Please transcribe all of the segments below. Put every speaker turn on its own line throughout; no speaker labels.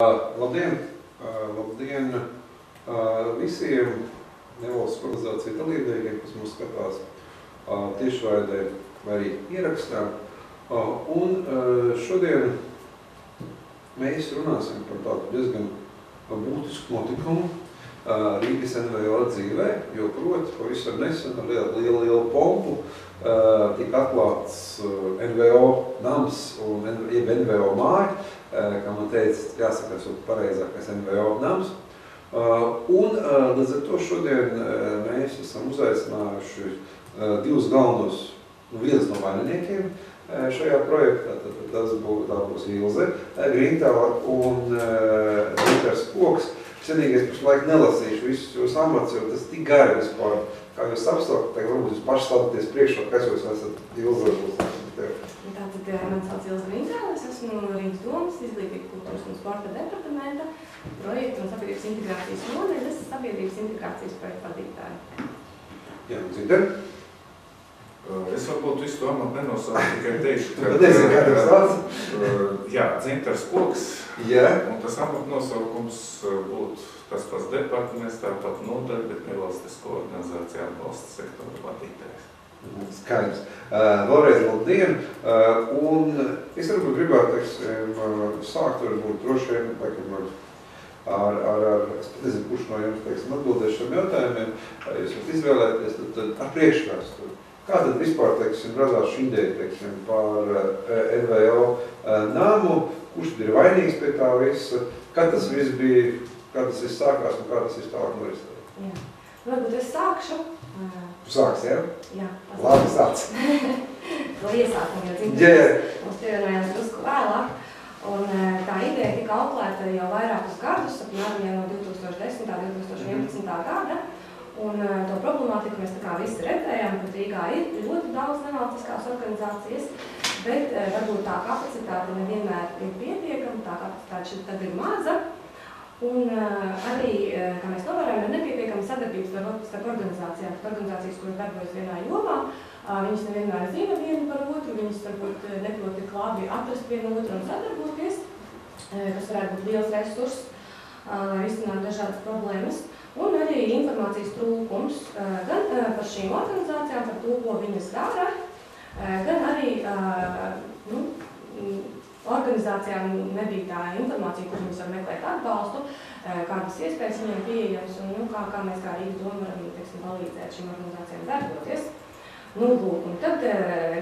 Labdien! Labdien visiem nevalsts organizāciju dalībniekiem, kas mūs skatās tiešraidē vai arī ierakstā. Un šodien mēs runāsim par tādu diezgan būtisku notikumu Rīgas NVO dzīvē, jo proti pavisam nesen ar lielu pompu tika atklāts NVO nams un NVO māja, kā man teica, jāsaka, pareizākais NVO nams. Un līdz ar to šodien mēs esam uzaicinājuši divus galvenos, viens no vaininiekiem šajā projektā. Tā būs Ilze Grīntāla un Dmitars Koks. Vienīgais pašlaik nelasīšu visus jūs amats, jo tas tik gari vispār. Kā jūs apstākat, tagad varbūt jūs paši stāties priekšā, kas jūs esat Ilze.
Tātad man sauc Ilze Grīntāla, es esmu Rīgas domas Izglītības, kultūras un sporta departamenta projekta un sabiedrības integrācijas nodaļas sabiedrības integrācijas projekta vadītāja.
Jā, Dzinter?
Es varbūt visu to amatu nenosaucu, tikai teikšu, ka...
Nezinu, kā tas tāds?
Jā, Dzintars Koks.
Jā. Un
tas amatu nosaukums būtu tas pats departaments, tāpat nodaļa, bet nevalstisko organizāciju atbalsta sektora vadītājs.
Skaidrs. Vēlreiz labdien. Un es varbūt gribētu, sākt varbūt droši vien, es nezinu, kurš no jums, atbildēs šiem jautājumiem, jūs varat izvēlēties, tad ar priekšvēsturi. Kā tad vispār, radās šī ideja, par NVO nāmu, kurš tad ir vainīgs pie tā visa, kad tas viss bija, kā tas viss sākās un kā tas viss tālāk noristāja?
Jā. Varbūt es sākšu.
Tu sāksi, jā?
Jā.
Labi, sāc.
To iesākumu, jo mums pievienojās drusku vēlāk. Un tā ideja tika auklēta jau vairākus gadus, apmēram jau no 2010. 2011. gada. Un to problemātiku mēs tā kā visi redzējām, ka Rīgā ir ļoti daudz nevalstiskās organizācijas, bet varbūt tā kapacitāte nevienmēr ir pietiekama, tā kapacitāte šeit tad ir maza. Un arī, kā mēs novērojam, ir nepietiekama sadarbības starp organizācijām. Organizācijas, kuras darbojas vienā jomā, viņas nevienmēr zina vienu par otru, viņas varbūt neprot tik labi atrast vienu otru un sadarboties, kas varētu būt liels resurss, lai risinātu dažādas problēmas. Un arī informācijas trūkums gan par šīm organizācijām, par to, ko viņas dara, gan arī organizācijām nebija tā informācija, kur viņas var meklēt atbalstu, kādas iespējas viņiem pieejams un kā mēs kā Rīgas doma varam palīdzēt šīm organizācijām darboties. Un tad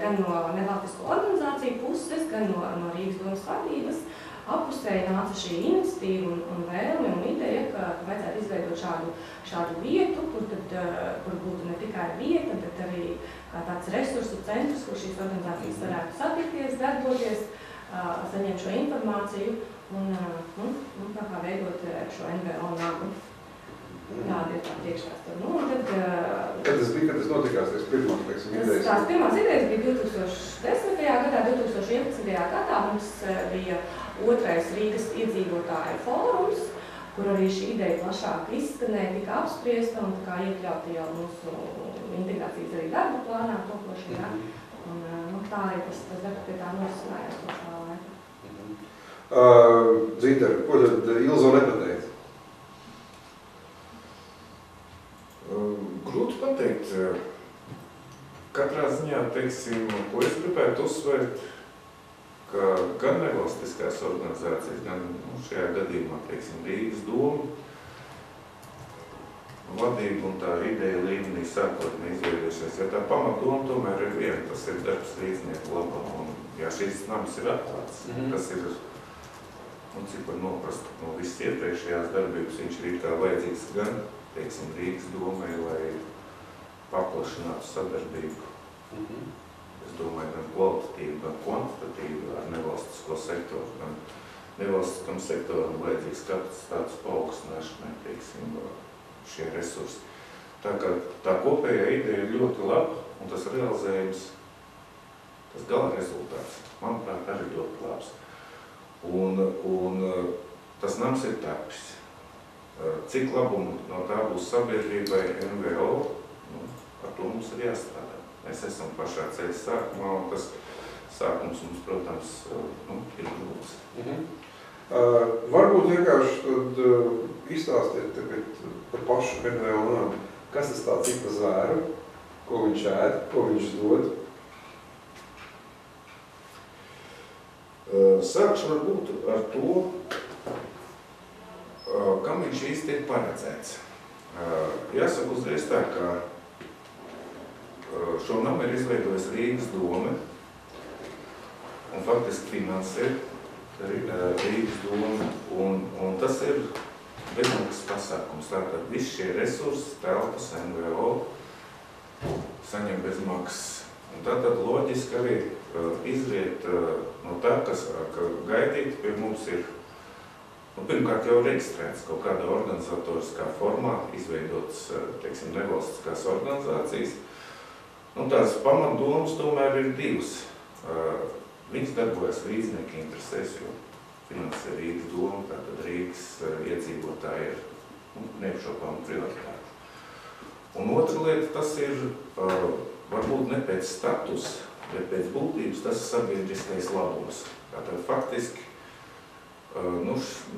gan no nevalstisko organizāciju puses, gan no Rīgas domas vadības apusēji nāca šī iniciatīva un vēlme un ideja, ka vajadzētu izveidot šādu vietu, kur būtu ne tikai vieta, bet arī tāds resursu centrs, kur šīs organizācijas varētu satikties, darboties, saņemt šo informāciju un tā kā veidot šo NVO namu. Tāda ir tā priekšvēsture.
Kad tas notikās, idejas?
Tās pirmās idejas bija 2010. gadā, 2011. gadā mums bija otrais Rīgas iedzīvotāju fórums, kur arī šī ideja plašāk izskanēja, tika apspriesta un iekļauta jau mūsu integrācijas arī darba plānā topošajā. Un tā arī tas darbs pie tā norisinājās no tā laika.
Dzinter, ko tad Ilzo nepateica?
Grūti pateikt. Katrā ziņā, ko es gribētu uzsvērt, ka gan nevalstiskās organizācijas, gan šajā gadījumā, Rīgas doma, vadība un tā ideja līmenī sākotnēji izveidojušies, jo tā pamatdoma tomēr ir viena, tas ir darbs līdznieku labā. Un, ja šīs nams ir atklāts, tas ir, cik var noprast no visas iepriekšējās darbības, viņš ir kā vajadzīgs gan, Rīgas domai, lai paplašinātu sadarbību. Es domāju, gan kvalitatīvi, gan kvantitatīvi ar nevalstisko sektoru, gan nevalstiskam sektoram vajadzīgs kapacitātes paaugstināšanai, šie resursi. Tā kā tā kopējā ideja ir ļoti laba, un tas realizējums, tas gala rezultāts, manuprāt, arī ļoti labs. Un tas nams ir tapis. Cik labumu no tā būs sabiedrībai, NVO, ar to mums ir jāstrādā. Mēs esam pašā ceļa sākumā, un tas sākums mums, protams, ir grūts.
Varbūt vienkārši tad izstāstiet par pašu NVO, kas tas tāds ir par zvēru, ko viņš ēd, ko viņš dod.
Sākšu varbūt ar to, kam viņš īsti ir paredzēts. Jāsaka uzreiz tā, ka šo namu ir izveidojis Rīgas dome un faktiski finansē Rīgas dome, un tas ir bezmaksas pasākums. Tātad visi šie resursi, telpas, NVO saņem bezmaksas. Un tātad loģiski arī izriet no tā, ka gaidīt pie mums ir pirmkārt jau reģistrēts kaut kādā organizatoriskā formā, izveidotas, teiksim, nevalstiskās organizācijas. Tās pamatdomas tomēr ir divas. Viņas darbojas līdznieki interesēs, jo finansē Rīgas doma, tātad Rīgas iedzīvotāji ir neapšaubām prioritāti. Un otra lieta, tas ir varbūt ne pēc status, bet pēc būtības tas ir sabiedriskais labums. Tātad faktiski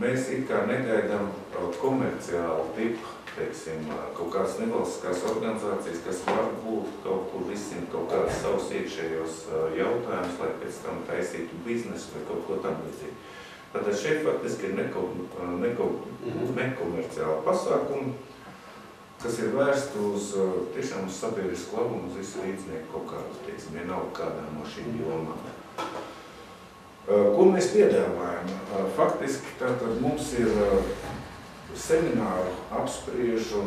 mēs it kā negaidām komerciālu tipu, teiksim, kaut kādas nevalstiskās organizācijas, kas varbūt kaut kur risina kaut kādas savus iekšējos jautājumus, lai pēc tam taisītu biznesu vai kaut ko tam līdzīgi. Tātad šeit faktiski ir nekomerciāli pasākumi, kas ir vērsti uz tiešām uz sabiedrisku labumu, uz visu līdznieku kaut kādu, teiksim, vienalga kādā no šīm jomām. Ko mēs piedāvājam? Faktiski tātad mums ir semināru, apspriežu,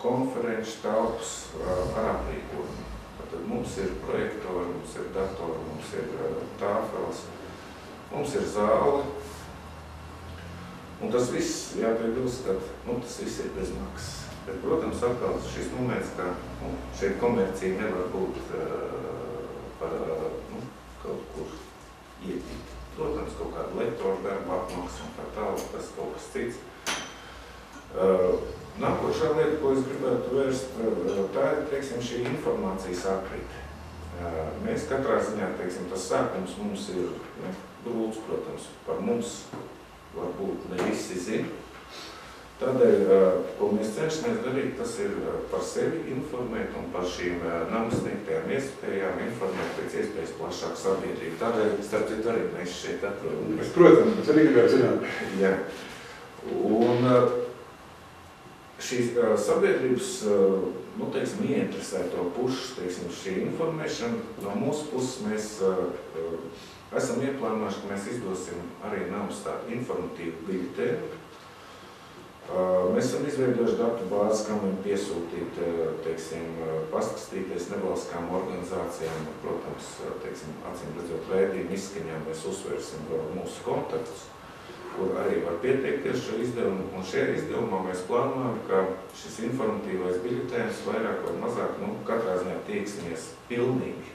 konferenču telpas ar aprīkojumu. Tātad mums ir projektori, mums ir datori, mums ir tāfeles, mums ir zāle. Un tas viss, jāpiebilst, ka tas viss ir bez maksas. Bet, protams, atkal šis moments, ka šeit komercija nevar būt par kaut kur ietīt. Protams, kaut kādu lektoru darbu apmaksu un tā tālāk, tas kaut kas cits. Nākošā lieta, ko es gribētu vērst, tā ir, teiksim, šī informācijas aprite. Mēs katrā ziņā, teiksim, tas sākums mums ir grūts, protams, par mums varbūt ne visi zina. Tādēļ, ko mēs cenšamies darīt, tas ir par sevi informēt un par šīm namas sniegtajām iespējām informēt pēc iespējas plašāk sabiedrību. Tādēļ, starp citu, arī mēs šeit atrodamies.
Protams, tas arī gribētu zināt.
Jā. Un šīs sabiedrības, teiksim, ieinteresēto pušu, teiksim, šī informēšana, no mūsu puses mēs esam ieplānojuši, ka mēs izdosim arī namas tādu informatīvu biļetēnu. Mēs esam izveidojuši datu bāzi, kam ir piesūtīt, teiksim, pastkastīties nevalstiskām organizācijām, protams, teiksim, acīm redzot raidījumu izskaņām, mēs uzsversim vēl mūsu kontaktus, kur arī var pieteikties šo izdevumu. Un šajā izdevumā mēs plānojam, ka šis informatīvais biļetēns vairāk vai mazāk, katrā ziņā tieksimies pilnīgi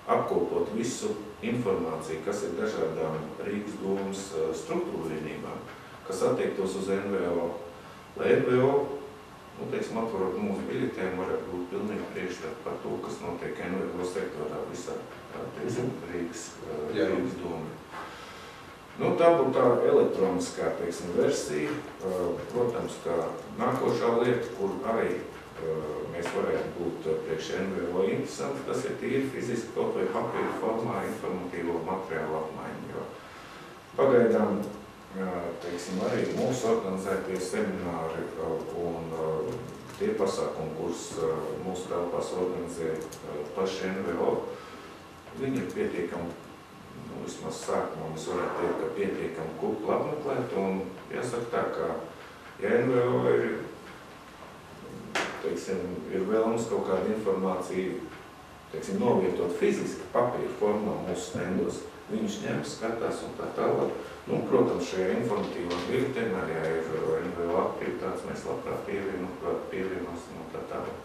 apkopot visu informāciju, kas ir dažādām Rīgas domas struktūru vienībām, kas attiektos uz NVO, lai NVO, teiksim, atvarot mūsu biļetēm, varētu būt pilnīgi priekšstats par to, kas notiek NVO sektorā visā, teiksim, Rīgas doma. Tā būtu tā elektroniskā, teiksim, versija. Protams, ka nākošā lieta, kur arī mēs varētu būt priekš NVO interesanti, tas ir tīri fiziski kaut vai papīra formā informatīvo materiālu apmaiņu, jo pagaidām, teiksim, arī mūsu organizētie semināri un tie pasākumi, kurus mūsu telpās organizē paši NVO, viņi ir pietiekami, vismaz sākumā mēs varētu teikt, ka pietiekami kupli apmeklēt, un jāsaka tā, ka, ja NVO ir, teiksim, ir vēlams kaut kāda informācija, teiksim, novietot fiziski papīra formā mūsu stendos, viņš ņem, skatās un tā tālāk. Protams, šajā informatīvā biļetēnā, ja ir NVO aktivitātes, mēs labprāt pievienosim un tā tālāk.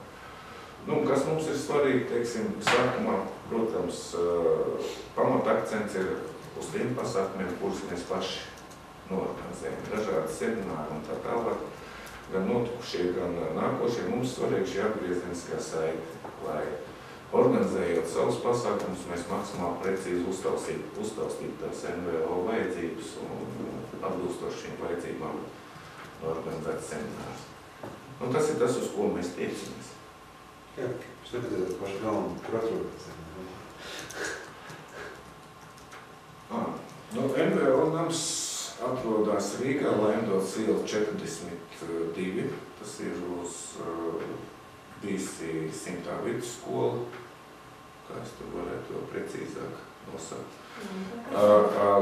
Kas mums ir svarīgi, teiksim, sākumā, protams, pamatakcents ir uz tiem pasākumiem, kurus mēs paši norganizējam. Dažādi semināri un tā tālāk, gan notikušie, gan nākošie. Mums svarīgi šī atgriezeniskā saite, lai organizējot savus pasākumus, mēs maksimāli precīzi uztaustīt tās NVO vajadzības un atbilstoši šīm vajadzībām organizēt seminārus. Un tas ir tas, uz ko mēs tiecamies.
Jā, es nepateicu pašu galvu, kur atrodas.
NVO nams atrodas Rīgā, Laimdotas iela 42. Tas ir uz bijusi 100. vidusskola, kā es tur varētu vēl precīzāk nosaukt.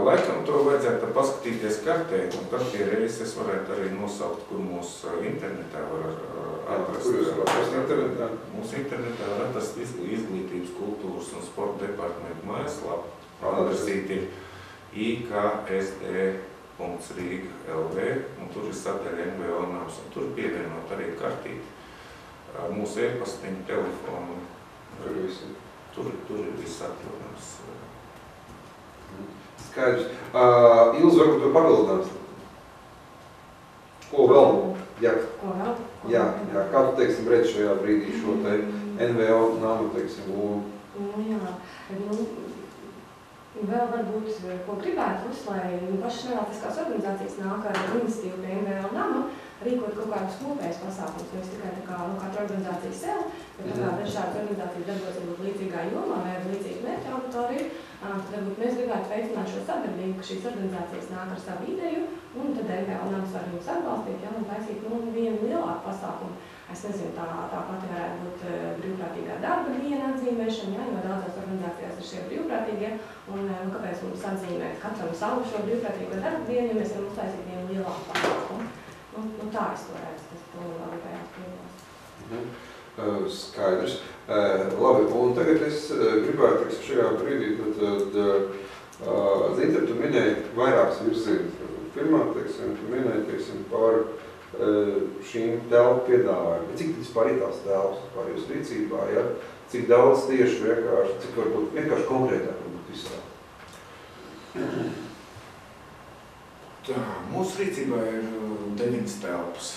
Laikam to vajadzētu paskatīties kartē, un kartē reizes es varētu arī nosaukt, kur mūsu internetā var atrast.
Kur jūs varat atrast internetā?
Mūsu internetā var atrast Izglītības, kultūras un sporta departamentu mājaslapu. Adresīti ir iksd.rīga.lv, un tur ir sadaļa NVO nams, un tur pievienot arī kartīti. Mūsu e-pastiņu, telefonu. Tur ir viss atrodams.
Skaidrs. Ilze, varbūt to papildinās? Ko vēl? Jā.
Ko vēl?
Jā. Kā tu, teiksim, redz šajā brīdī šo te NVO namu, teiksim, lomu?
Vēl varbūt, ko gribētu, lai pašas nevalstiskās organizācijas nāk ar iniciatīvu pie NVO nama, rīkot kaut kādus kopējus pasākumus, nevis tikai tā kā katra organizācija sev, bet tā kā dažādas organizācijas darbojas līdzīgā jomā vai ar līdzīgu mērķu auditoriju, tad varbūt mēs gribētu veicināt šo sadarbību, ka šīs organizācijas nāk ar savu ideju, un tad NVO nams var jums atbalstīt, un taisīt vienu lielāku pasākumu. Es nezinu, tā pati varētu būt brīvprātīgā darba diena atzīmēšana, jo daudzās organizācijās ir šie brīvprātīgie, un kāpēc mums atzīmēt katram savu šo brīvprātīgo darba dienu, ja mēs varam uztaisīt vienu lielāku pasākumu. Tā es to redzu, tas to vēl gribējās piebilst.
Skaidrs. Labi, un tagad es gribētu, teiksim, šajā brīdī, Zinta, tu minēji vairākas virzīnes. Pirmā, teiksim, tu minēji, teiksim, par šīm telpu piedāvājumiem. Cik vispār ir tās telpas par jūsu rīcībā, ja? Cik daudz tieši vienkārši, cik varbūt vienkārši konkrētāk varbūt visā?
Tā, mūsu rīcībā ir 9 telpas.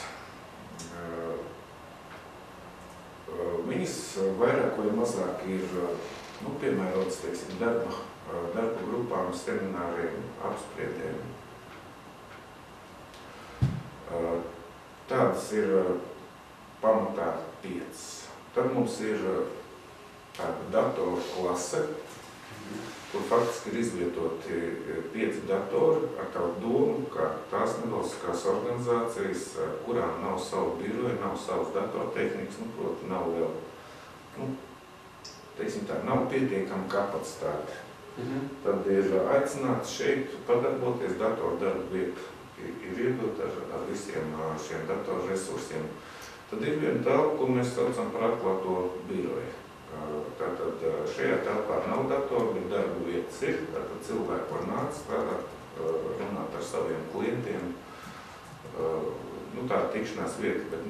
Viņas vairāk vai mazāk ir piemērotas, teiksim, darba grupām, semināriem, apspriedēm. Tādas ir pamatā 5. Tad mums ir tāda datoru klase, kur faktiski ir izvietoti 5 datori ar tādu domu, ka tās nevalstiskās organizācijas, kurām nav savu biroju, nav savas datortehnikas, proti nav vēl, teiksim tā, nav pietiekama kapacitāte. Tad ir aicināts šeit padarboties datoru darbu vietu. Ir iedot ar visiem šiem datoru resursiem. Tad ir viena telpa, ko mēs saucam par atklāto biroju. Tātad šajā telpā nav datoru, bet darba vietas ir. Tātad cilvēki var nākt, strādāt, runāt ar saviem klientiem. Tā tikšanās vieta, bet,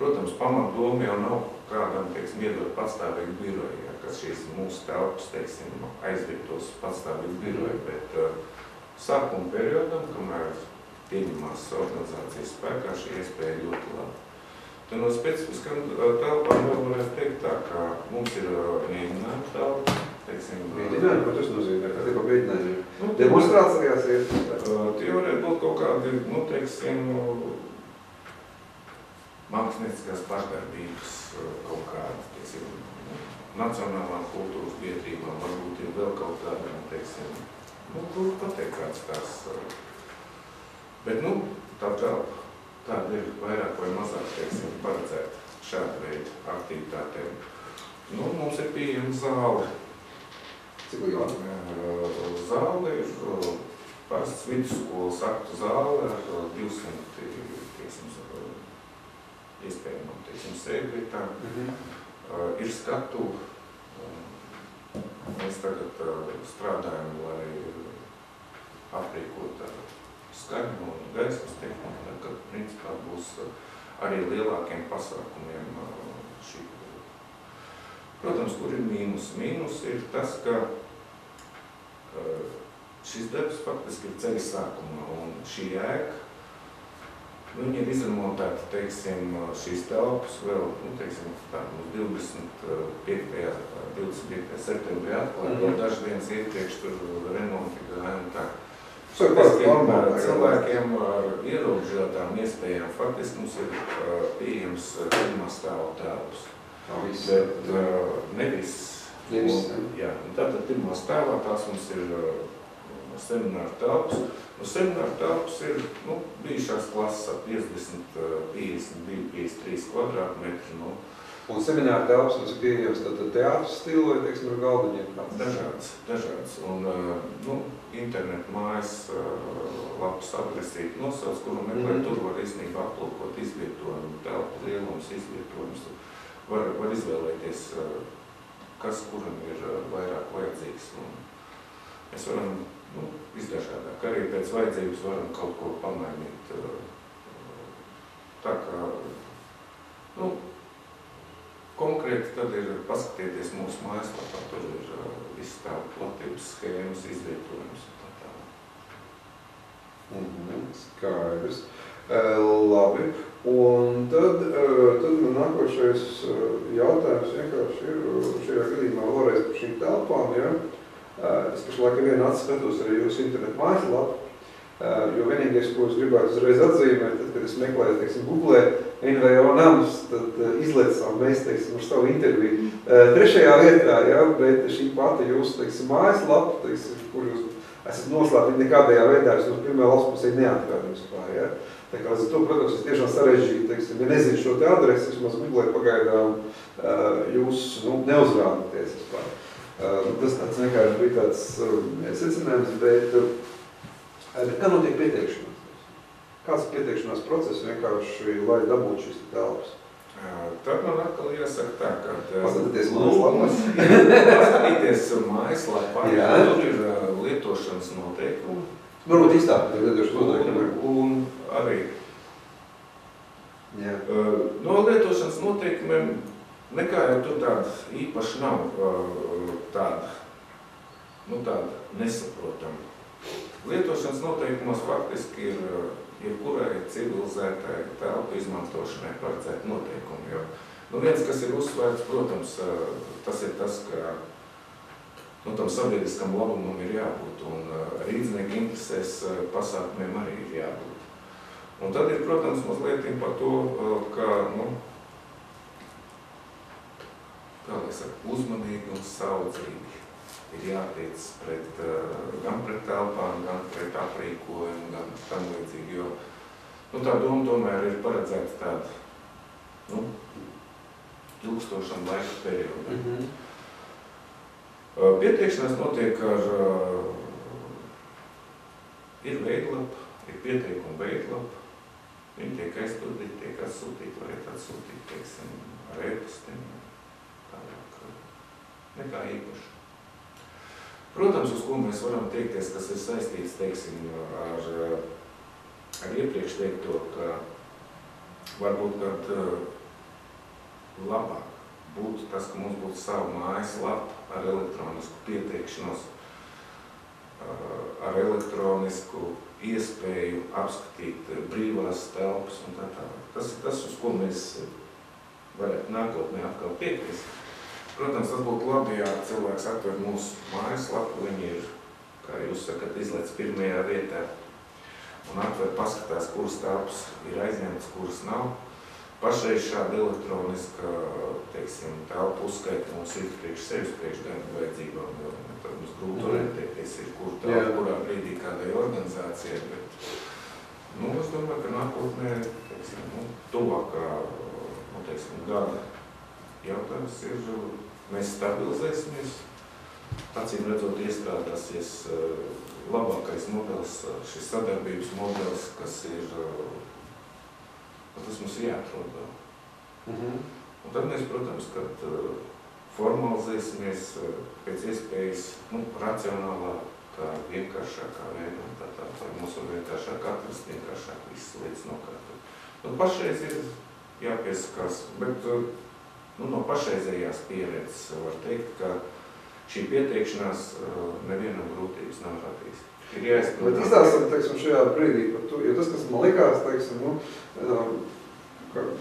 protams, pamatdoma jau nav kādam, teiksim, iedot patstāvīgu biroju, kas šīs mūsu telpas, teiksim, aizvietos patstāvīgu biroju, bet sākuma periodam, kamēr pieņemās organizācijas spēkā, šī iespēja ļoti labi. Tad no specifiskām telpām vēl varētu teikt tā, ka mums ir mēģinājuma telpa, teiksim...
Mēģinājumi, ko tas nozīmē? Kā tikai mēģinājumi? Demonstrācijās iet?
Tie varētu būt kaut kādi, teiksim, mākslinieckās pašdarbības kaut kādi, teiksim, nacionālām kultūras biedrībām, varbūt ir vēl kaut kādām, teiksim, kur pateikt kāds tās... Bet, tāda ir vairāk vai mazāk, teiksim, paredzēta šāda veida aktivitātēm. Mums ir pieejama zāle.
Cik liela?
Zāle ir parasts vidusskolas aktu zāle ar 200, teiksim, iespējamām, teiksim, sēdvietām. Ir skatu. Mēs tagad strādājam, lai aprīkot ar skaņu un gaismas tehniku, kad principā būs arī lielākiem pasākumiem šī. Protams, kur ir mīnus? Mīnus ir tas, ka šis darbs faktiski ir ceļa sākumā, un šī ēka Viņi ir izremontēti, teiksim, šīs telpas vēl, teiksim, tā, 25. septembrī atklāt, jo daži dienas iepriekš tur remonti gāja un tā. Cilvēkiem ar ierobežotām iespējām faktiski mums ir pieejams pirmā stāva telpas. Bet nevis. Jā, tātad pirmā stāvā tās mums ir semināru telpas. Semināru telpas ir bijušās klases ap 50, 52, 53 kvadrātmetri.
Un semināru telpas mums ir pieejams teātras stilu vai, teiksim, ar galdiņiem?
Dažāds. Un internetu mājas lapas adresīti nosauc, kuru meklēt, tur var īstenībā aplūkot izvietojumu, telpu lielums, izvietojumus. Var izvēlēties, kas kuram ir vairāk vajadzīgs. Mēs varam visdažādāk. Arī pēc vajadzības varam kaut ko pamainīt. Tā kā, konkrēti tad ir paskatieties mūsu mājaslapā, tur ir viss tā platības schēmas, izvietojums un tā.
Skaidrs. Labi. Un tad man nākošais jautājums vienkārši ir šajā gadījumā vēlreiz par šīm telpām, ja? Es pašlaik vienu atskatos arī jūsu internetu mājaslapu, jo vienīgais, ko es gribētu uzreiz atzīmēt, tad, kad es meklēju, teiksim, Googlē NVO namus, tad izlecām mēs, teiksim, ar savu interviju 3. vietā, ja? Bet šī pati jūsu, teiksim, mājaslapa, teiksim, kur jūs esat noslēpti nekādējā veidā, es no pirmajā laspusē neatrādīju vispār, ja? Tā kā līdz ar to, protams, es tiešām sarežģīju, teiksim, ja nezinu šo te adresi, vismaz Googlē pagaidām jūs, neuzrādāties vispār. Tas tāds vienkārši bija tāds secinājums, bet kā notiek pieteikšanās? Kāds ir pieteikšanās process vienkārši, lai dabūtu šīs telpas?
Tad man atkal jāsaka tā, ka...
Paskatīties mājaslapās.
Paskatīties mājaslapā, tur ir lietošanas noteikumi.
Varbūt izstāpēt lietošanas noteikumi.
Un arī no lietošanas noteikumiem nekā jau tur tāda īpaši nav tāda nesaprotama. Lietošanas noteikumos faktiski ir jebkurai civilizētai telpu izmantošanai paredzēt noteikumi. Jo, viens, kas ir uzsvērts, protams, tas ir tas, ka tam sabiedriskam labumam ir jābūt, un rīdznieku interesēs pasākumiem arī ir jābūt. Un tad ir, protams, mazliet par to, ka, kā lai saka, uzmanīgi un saudzīgi ir jātiec gan pret telpām, gan pret aprīkojumu, gan tam līdzīgi, jo tā doma tomēr ir paredzēta tāda, ilgstošam laika periodam. Pieteikšanās notiek ir veidlapa, ir pieteikuma veidlapa, viņi tiek aizpildīti, tiek atsūtīti, varētu atsūtīt, teiksim, ar e-pastiem, tālāk, nekā īpaši. Protams, uz ko mēs varam teikties, kas ir saistīts, teiksim, ar iepriekš teikto, ka varbūt, kad labāk būtu tas, ka mums būtu savu mājaslapu ar elektronisku pieteikšanos, ar elektronisku iespēju apskatīt brīvās telpas un tā tālāk. Tas ir tas, uz ko mēs varētu nākotnē atkal tiekties. Protams, tas būtu labi, ja cilvēks atver mūsu mājaslapu, viņi ir, kā jūs sakat, izlec pirmajā vietā un atver paskatās, kuras telpas ir aizņemtas, kuras nav. Pašreiz šāda elektroniska, teiksim, telpa uzskaita mums ir priekš sevis, priekš gan vajadzībām, jo tad mums grūti orientēties ir, kur telpa, kurā brīdī kādai organizācijai, bet, es domāju, ka nākotnē, teiksim, tuvākā, teiksim, gada jautājums ir, mēs stabilizēsimies, acīm redzot iestrādāsies labākais modelis, šis sadarbības modelis, kas ir, tas mums jāatrod vēl. Un tad mēs, protams, kad formalizēsimies pēc iespējas, racionālākā, vienkāršākā veidā, lai mums var vienkāršāk atrast, vienkāršāk visas lietas nokārtot. Pašreiz ir jāpiesakās, bet no pašreizējās pieredzes var teikt, ka šī pieteikšanās nevienam grūtības nav radījis. Ir jāizpild.
Bet izstāstam, teiksim, šajā brīdī par to, jo tas, kas man likās, teiksim,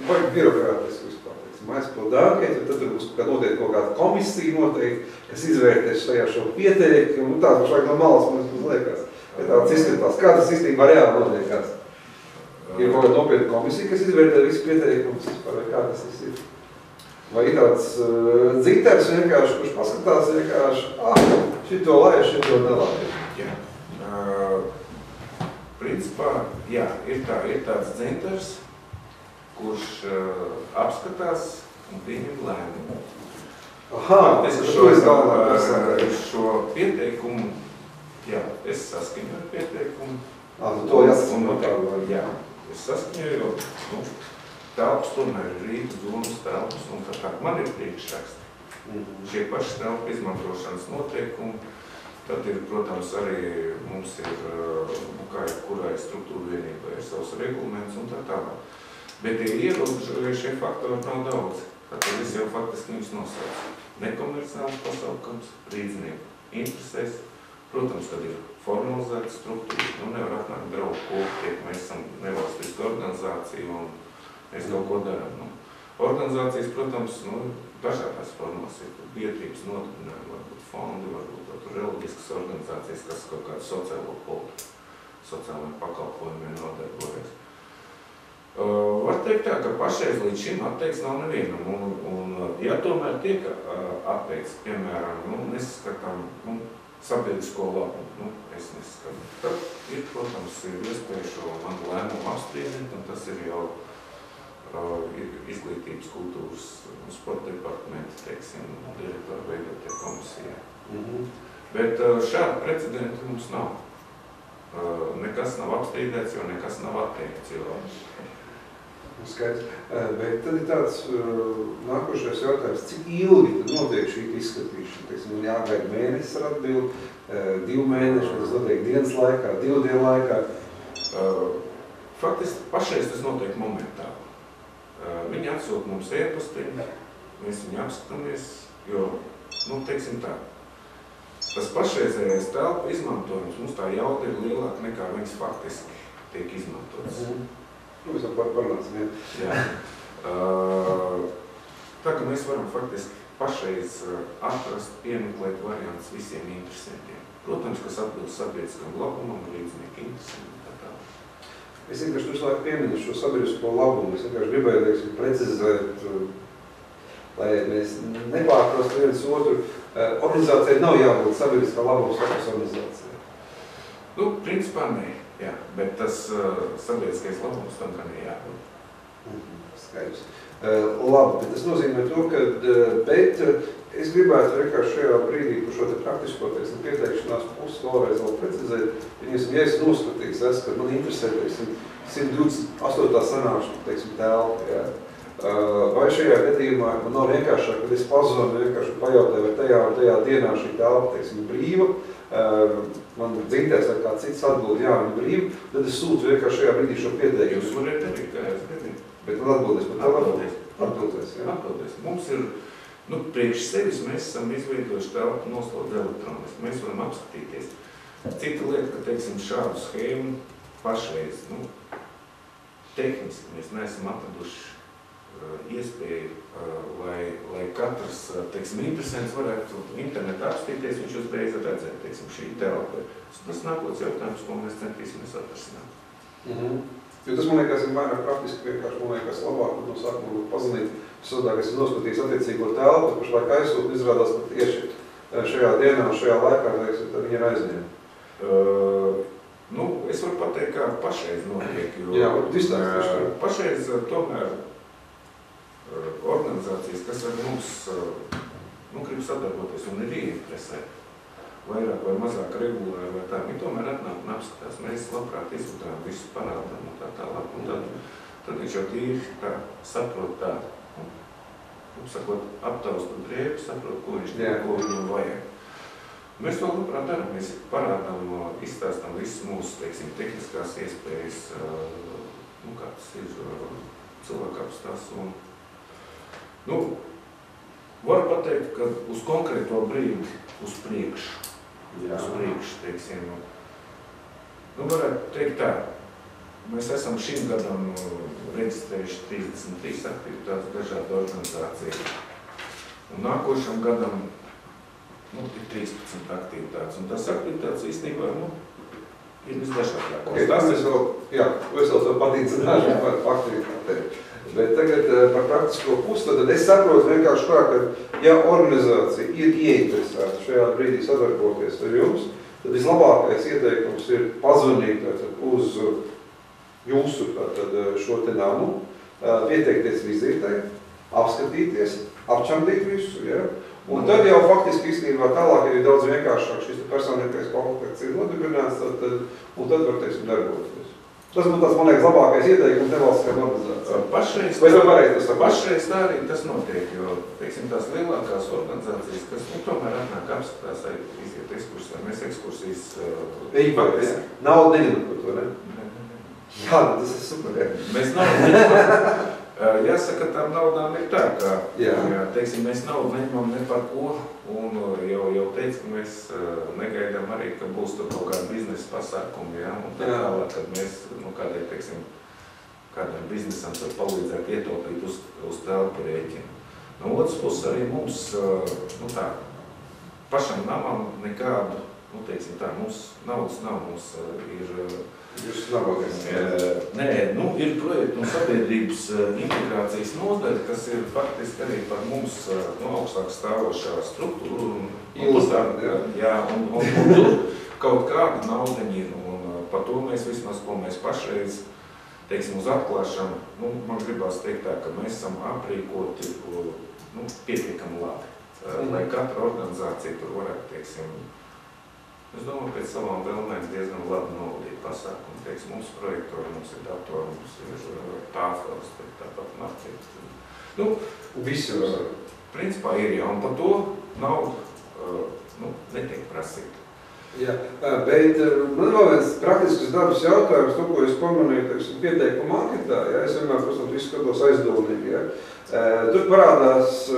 vajag birokrātiski vispār, teiksim, aizpild anketu, tad tur būs noteikti kaut kāda komisija noteikti, kas izvērtēs šo pieteikumu, tā pašlaik no malas mums liekas, ja tāds izskatās. Kā tas īstenībā reāli notiekās? Ir kaut kāda nopietna komisija, kas izvērtē visu pieteikumus vispār, vai kā tas ir? Vai ir tāds dzinters vienkārši, kurš paskatās vienkārši, šito laiž, šito nelaiž?
Jā. Principā, jā, ir tāds dzinters, kurš apskatās un pieņem lēmumu.
Aha,
es šo pieteikumu, jā, es saskaņoju pieteikumu.
To jāsaskaņoju.
Jā, es saskaņoju, telpas tomēr ir Rīgas domas telpas un tā. Man ir priekšraksti. Šie paši telpu izmantošanas noteikumi. Tad ir, protams, arī mums ir, kā kurai struktūra vienībai ir savs reglaments un tā tālāk. Bet tie ierobežojušie faktori nav daudz. Tātad es jau faktiski viņus nosaucu. Nekomerciāls pasaukums, rīdznieku interesēs. Protams, kad ir formalizēta struktūra, nevar atnākt draugu kopu, mēs esam nevalstiska organizācija un mēs kaut ko darām. Organizācijas, protams, dažādās formās ir biedrības nodibinājumi, varbūt fondi, varbūt reliģiskas organizācijas, kas kaut kādu sociālo politiku, sociālajiem pakalpojumiem nodarbojas. Var teikt tā, ka pašreiz līdz šim atteikts nav nevienam, un ja tomēr tiek atteikts, piemēram, neskatām sabiedrisko labumu, es neskatu, tad ir, protams, ir iespēja šo manu lēmumu apspriedīt, un tas ir jau izglītības, kultūras un sporta departamenta, teiksim, direktora veidotie komisijā. Bet šādu precedentu mums nav. Nekas nav apstrīdēts, jo nekas nav atteikts.
Skaidrs. Bet tad ir tāds nākošais jautājums, cik ilgi tad notiek šī izskatīšana? Teiksim, jāgaida mēnesis ar atbildi, 2 mēneši, tas notiek dienas laikā, 2 dienu laikā.
Faktiski pašreiz tas notiek momentāli. Viņi atsūta mums e-pastiņu, mēs viņu apskatāmies, jo, teiksim tā, tas pašreizējais telpu izmantojums, mums tā jauda ir lielāka nekā viņas faktiski tiek izmantotas.
Mēs jau parunāsim,
jā. Tā, ka mēs varam faktiski pašreiz atrast, piemeklēt variants visiem interesantiem. Protams, kas atbilst sabiedriskam labumam, līdznieku interesēm.
Es vienkārši tu laiku pieminu šo sabiedrisko labumu. Es vienkārši gribēju, teiksim, precizēt, lai mēs nepārprastu viens otru. Organizācijai nav jābūt sabiedriskā labuma status organizācijai.
Principā nē, jā, bet tas sabiedriskais labums tam gan jābūt.
Skaidrs. Labi, bet tas nozīmē to, ka, bet es gribētu vienkārši šajā brīdī par šo te praktisko, teiksim, pieteikšanās pusi vēlreiz vēl precizēt. Ja es noskatījis, ka man interesē, teiksim, 128. sanākšana, teiksim, telpa, jā. Vai šajā gadījumā man nav vienkāršāk, kad es pazvanu, vienkārši pajautāju, vai tajā un tajā dienā šī telpa, teiksim, brīva, man dzintēs vai kā cits atbild, jā, viņa brīva, tad es sūtu vienkārši šajā brīdī šo pieteikumu.
Jūs varat darīt, kā es darīju.
Bet man atbildēs. Atbildēs, jā.
Atbildēs. Mums ir, priekš sevis mēs esam izveidojuši telpu noslēgt elektroniski. Mēs varam apskatīties. Cita lieta, ka, teiksim, šādu schēmu pašreiz, tehniski mēs neesam atraduši iespēju, lai katrs, teiksim, interesants varētu internetu apskatīties, viņš uzreiz redzēt, teiksim, šī telpa. Tas nākotnes jautājums, ko mēs centīsimies atrasināt.
Jo tas, man liekas, ir vairāk praktiski vienkārši, man liekas, labāk, no sākuma būtu pazanīt. Sadāk, es noskatījis attiecīgo telpu, pašlaik aizsūt, izrādās, ka tieši šajā dienā un šajā laikā, teiksim, tad viņi ir aizņēma.
Es varu pateikt, kā pašreiz notiek, jo
jā,
pašreiz tomēr organizācijas, kas ar mums grib sadarboties un ir ieinteresēti. Vairāk vai mazāk regulāri vai tā, viņi tomēr atnāk un apskatās. Mēs labprāt izvadām visu parādām un tā tālāk. Un tad viņš jau tīri tā saprot tā, sakot, aptaustu drēbu, saprot, ko viņš tiek, ko viņam vajag. Mēs to labprāt darām, mēs parādām, izstāstam visas mūsu, teiksim, tehniskās iespējas, kā tas ir cilvēku apstās. Var pateikt, ka uz konkrēto brīdi uz priekšu, teiksim, Nu, varētu teikt tā, mēs esam šim gadam reģistrējuši 33 aktivitātes dažādu organizāciju. Un nākošam gadam ir 13 aktivitātes. Un tās aktivitātes īstenībā ir visdažādākās.
Okay, es vēl patīcināšu par aktivitātēm. Bet tagad par praktisko pusi, tad es saprotu vienkārši tā, ka ja organizācija ir ieinteresēta šajā brīdī sadarboties ar jums, tad vislabākais ieteikums ir pazvanīt uz jūsu šo te namu, pieteikties vizītei, apskatīties, apčamdīt visu, ja? Un tad jau faktiski īstenībā tālāk ir daudz vienkāršāk šis personīgais kontakts ir nodibināts, un tad var, teiksim, darboties. Tas būtu tas, man liekas, labākais ieteikums nevalstiskajām organizācijām.
Pašreiz tā arī tas notiek, jo, teiksim, tās lielākās organizācijas, kas tomēr atnāk apskatās, iziet ekskursijā, mēs ekskursijas...
Naudu neņemam par to, ne? Jā, tas ir super.
Mēs naudu neņemam. Jāsaka, tām naudām ir tā, ka, teiksim, mēs naudu neņemam ne par ko, un jau teicu, ka mēs negaidām arī, ka būs tur kaut kādi biznesa pasākumi, ja, un tā tālāk, kad mēs, kādai, teiksim, kādam biznesam var palīdzēt ietaupīt uz telpu rēķinu. No otras puses arī mums, pašam namam nekādu, teiksim tā, mums naudas nav, mums ir...
Jūs labākais.
Nē, ir projektu un sabiedrības integrācijas nodaļa, kas ir faktiski arī par mums augstāk stāvošā struktūra. Jā, un tur kaut kāda naudaņa ir, un par to mēs vismaz, ko mēs pašreiz, teiksim, uz atklāšanu, man gribās teikt tā, ka mēs esam aprīkoti pietiekami labi, lai katra organizācija tur varētu, teiksim, es domāju, pēc savām vēlmēm diezgan labi novadīt pasākumu. Teiksim, mums projektori, mums ir datori, mums ir tāfeles, tāpat marķēt.
Visi
principā ir, jā, un par to naudu netiek prasīt.
Jā, bet man vēl viens praktisks dabas jautājums, to, ko es pamanīju, teiksim, pieteikuma anketā, ja, es vienmēr, protams, visu skatos aizdomīgi, ja. Tur parādās,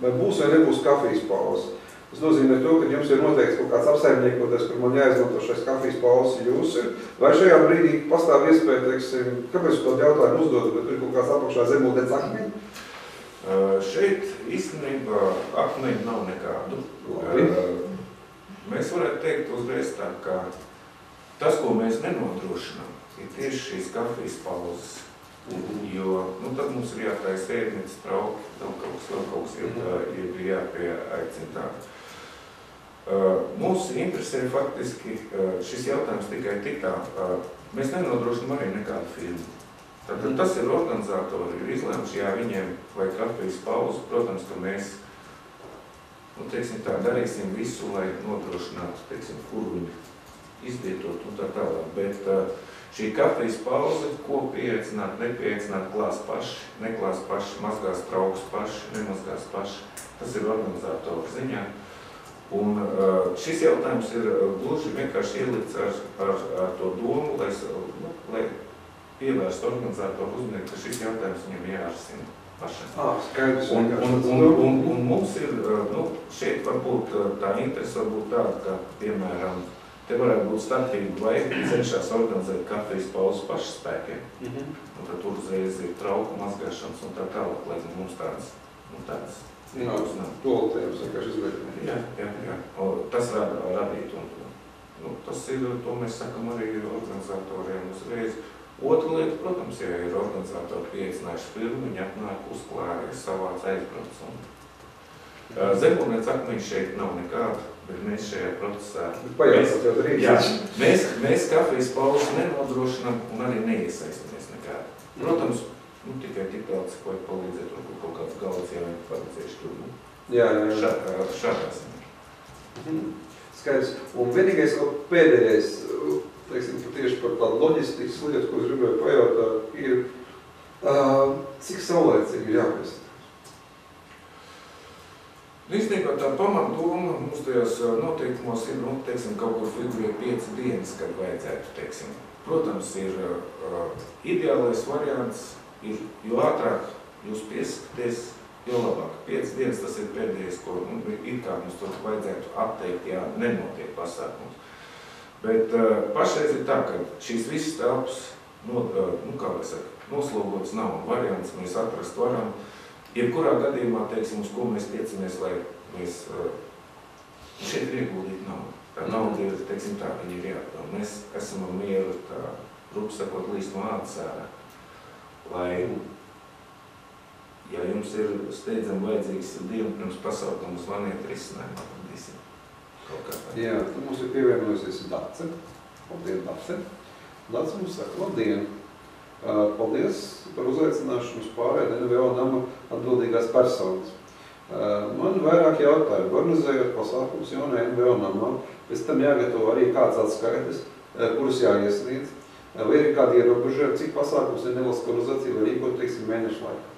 vai būs vai nebūs kafijas pauze. Tas nozīmē to, ka jums ir noteikts kaut kāds apsaimniekoties, kur man jāizmanto šais kafijas pauzes jūs ir. Vai šajā brīdī pastāv iespēja, teiksim, kāpēc to jautājumu uzdod, bet tur ir kaut kāds apakšā zemūdens akmeņi?
Šeit īstenībā akmeņi nav nekādu. Mēs varētu teikt uzreiz tā, ka tas, ko mēs nenodrošinām, ir tieši šīs kafijas pauzes. Jo, tad mums ir jātaisa ēdnīcas trauki, vēl kaut kas ir jāpieaicina tā. Mūsu interesē faktiski šis jautājums tikai tik tā, mēs nenodrošinām arī nekādu firmu. Tātad tas ir organizatori, ir izlēmuši, jā, viņiem vai kafijas pauze, protams, ka mēs, teiksim tā, darīsim visu, lai nodrošinātu, teiksim, kur viņi izvietot un tā tālāk, bet šī kafijas pauze, ko pieaicināt, nepieaicināt, klās paši, neklās paši, mazgās traukus paši, nemazgās paši, tas ir organizatoru ziņā. Un šis jautājums ir gluži vienkārši ielikts ar to domu, lai pievērst organizatoru uzmanību, ka šis jautājums viņam jārisina pašam.
Skaidrs.
Un mums ir, šeit varbūt tā interese varbūt tāda, ka, piemēram, te varētu būt starpība, vai cenšas organizēt kafijas pauzes pašu spēkiem. Un tad tur uzreiz ir trauku mazgāšanas un tā tālāk, lai mums tādas
Tolotējums vienkārši izveidot.
Jā. Tas radīt. Tas ir, to mēs sakam arī organizatoriem uzreiz. Otra lieta, protams, ja ir organizatori pieaicinājuši firmu, viņi atnāk uzklāja savāc aizbrauc. Zemūdens akmeņi šeit nav nekāda, bet mēs šajā procesā... Mēs kafijas pauzes nenodrošinām un arī neiesaistamies nekādu. Protams, tikai tik daudz, ko ir palīdzēt, varbūt kaut kāds galds, ja viņi palīdzējuši tur. Šādā ziņā.
Skaidrs. Un vienīgais pēdējais, teiksim, tieši par tādu loģistikas lietu, ko es gribēju pajautāt, ir, cik saulēcīgi ir jāpēst?
Īstenībā tā pamatdoma mums tajos noteikumos ir, teiksim, kaut kur figurē 5 dienas, kad vajadzētu, teiksim. Protams, ir ideālais variants, jo ātrāk jūs pieskaties, jo labāk. 5 dienas tas ir pēdējais, ko it kā mums tur vajadzētu atteikt, ja nenotiek pasākums. Bet pašreiz ir tā, ka šīs visas telpas, noslogotas nav variants, mēs atrast varam. Jebkurā gadījumā, teiksim, uz ko mēs tiecamies, lai mēs šeit ir ieguldīt naudu. Tā nauda ir, teiksim tā, viņa ir jāatpelna. Mēs esam ar mieru, tā grupa sakot, līdz no ādsērā, lai, ja jums ir steidzami vajadzīgs dienu pirms pasaukuma, zvaniet risinājumu, atradīsim kaut kā tā.
Jā, tu mums ir pievienojusies Dace. Labdien, Dace. Dace mums saka, labdien. Paldies par uzaicināšanu uz pārēd NVO nama atbildīgās personas. Man vairāk jautājumu, organizējot pasākumus jaunajā NVO namā, pēc tam jāgatavo arī kāds atskaites, kurus jāiesniedz, vai ir kādi ierobežojumi, cik pasākums ir nevalstiskā organizācija vai rīkot, teiksim, mēnešu laikā.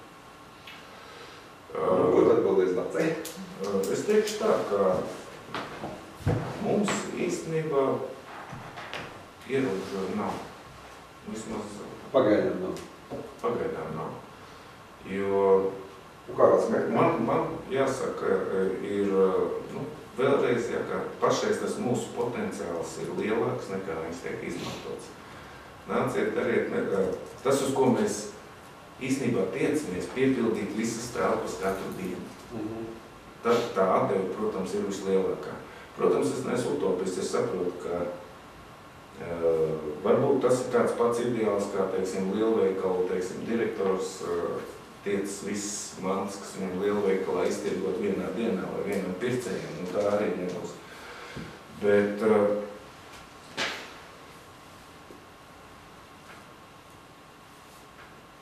Ko tu atbildies, Dace?
Es teikšu tā, ka mums īstenībā ierobežojumi nav. Vismaz
Pagaidām nav.
Pagaidām nav. Jo
kāds mērķi?
Man jāsaka, ir vēlreiz, ka pašreiz tas mūsu potenciāls ir lielāks nekā viņš tiek izmantots. Nāciet, dariet, tas, uz ko mēs īstenībā tiecamies, piepildīt visas telpas katru dienu. Tad tā atdeve, protams, ir vislielākā. Protams, es neesmu utopists, es saprotu, ka varbūt tas ir tāds pats ideāls, kā, teiksim, lielveikalu, teiksim, direktors tiec viss mans, kas viņam lielveikalā iztirgot vienā dienā vai vienam pircējiem, tā arī nebūs. Bet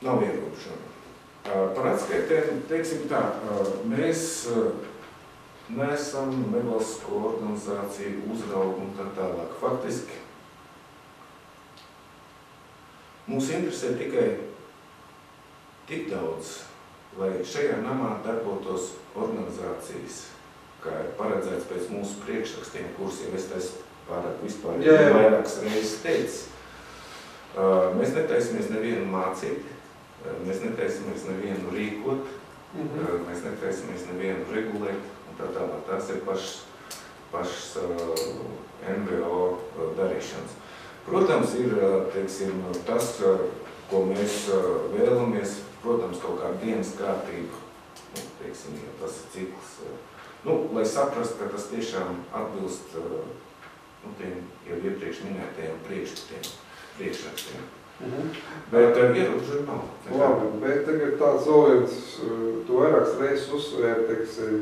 nav ierobežojumi. Par atskaitēm, teiksim tā, mēs neesam nevalstisko organizāciju uzraugu un tā tālāk. Faktiski mūs interesē tikai tik daudz, lai šajā namā darbotos organizācijas, kā ir paredzēts pēc mūsu priekšrakstiem, kurus jau es vispār vairākas reizes teicu. Mēs netaisamies nevienu mācīt, mēs netaisamies nevienu rīkot, mēs netaisamies nevienu regulēt un tā tālāk. Tās ir pašas NVO darīšanas. Protams, ir, teiksim, tas, ko mēs vēlamies, protams, kaut kā dienas kārtību, teiksim, ja tas ir cikls, lai saprast, ka tas tiešām atbilst tiem jau iepriekš minētajiem priekšrakstiem. Bet ierobežojumi nav.
Labi, bet tagad tāds viens, tu vairākas reizes uzsvēri, teiksim,